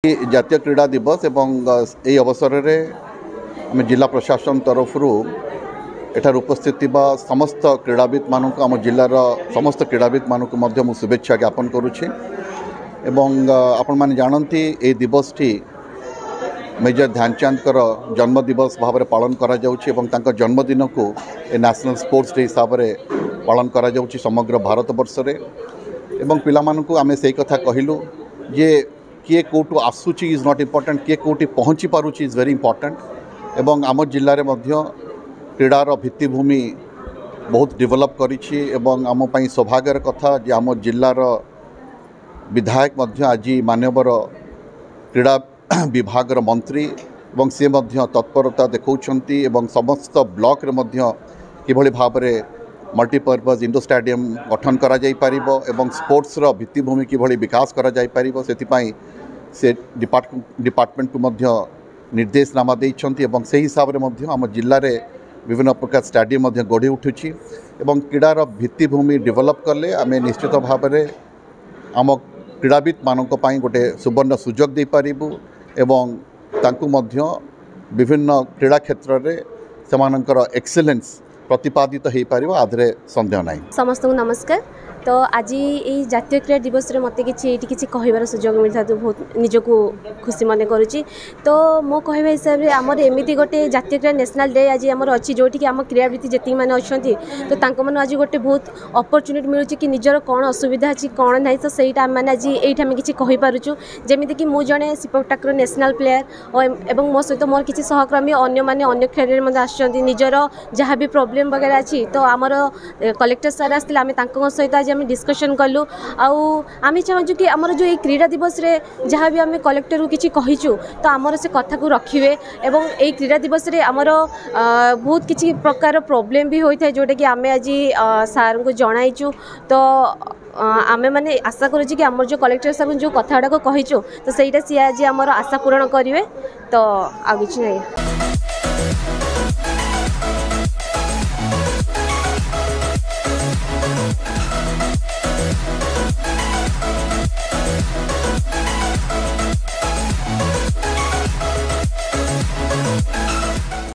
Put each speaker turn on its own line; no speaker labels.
जातीय क्रीड़ा दिवस एवं यही अवसर में आम जिला प्रशासन तरफ एठार उपस्थित समस्त क्रीड़ाविद मान आम जिलार समस्त क्रीड़ाविद मानक शुभेच्छा ज्ञापन करुच्ची। आपण मैंने जानती ये दिवस टी मेजर ध्यानचंद जन्म दिवस भाव में पालन करा जन्मदिन को नेशनल स्पोर्ट्स डे हिसाब से पालन करा समग्र भारत वर्ष में पिला मानकु आमे से कथा कहलु जे किए कौटू आसूची इज नॉट इम्पोर्टेंट किए कौटी पहुँची पारुची इज वेरी इम्पोर्टेंट। एवं आम जिले में क्रीडार भित्तिभूमि बहुत डेवलप करिछि एवं आम पई सौभाग्यर कथा जे आम जिलार विधायक आज मानवर क्रीड़ा विभाग मंत्री एवं सी तत्परता देखौछंती एवं समस्त ब्लॉक रे मध्य किभली भाव में मल्टीपर्पज इंडोर स्टेडियम गठन करा जाई पारिबो एवं स्पोर्ट्स रो भित्तिभूमि किभली विकास करा जाई पारिबो सेतिपाई से डिपार्टमेंट को मध्य निर्देशनामा देइछंती एवं से हिसाब रे मध्य आम जिल्ला रे विभिन्न प्रकार स्टेडियम मध्य गढ़ी उठुछि एवं क्रीडार भित्तिभूमि डेवलप कले आमे निश्चित भाव में आम क्रीड़ाविद मानक पई गोटे सुवर्ण सुजोग दे पारिबु एवं तांकु मध्य विभिन्न क्रीड़ा क्षेत्र रे समानकर एक्सेलेंस प्रतिपादित हो पार आधे सन्देह ना।
समस्त को नमस्कार। तो आज ये जातीय क्रीड़ा दिवस रे मते किसी कहबार सुजोग मिलता तो बहुत निजको खुशी मन करुच्ची। तो मो कहवा हिसाब से आमर एमती गोटे जातीय क्रीड़ा नेशनल डे आज आमर अच्छी जोटि आम क्रीड़ाविद जी मैंने अच्छा तो मैंने आज गोटे बहुत अपरच्युनिटी मिलूँ कि निजर कौन असुविधा अच्छी कौन ना तो सहीटा आम मैंने आज ये किसी कहीपरुचु जमीक मु जड़े सिपटाकर नेशनल प्लेयर और मो सहित मोर किसी सहकर्मी अन्य खेल में आसर जहाँ भी प्रोब्लेम वगैरह अच्छी तो आमर कलेक्टर सार आसते आम सहित आज आम डिस्कशन कलु आम चाहूँ कि आमर जो ये क्रीड़ा दिवस रे जहाँ भी आम कलेक्टर को किसी कहीचु तो आमर से कथा को रखिए एवं ये क्रीड़ा दिवस रे आमर बहुत किसी प्रकार प्रोब्लेम भी होता है जोटा कि आम आज सार को जनाइचु। तो आमे माने आशा करूँ कि आमर जो कलेक्टर साहब जो कथा गुड़ाक कहीचु तो सहीटा सी आज आमर आशा पूरण करेंगे। तो आ कि नहीं।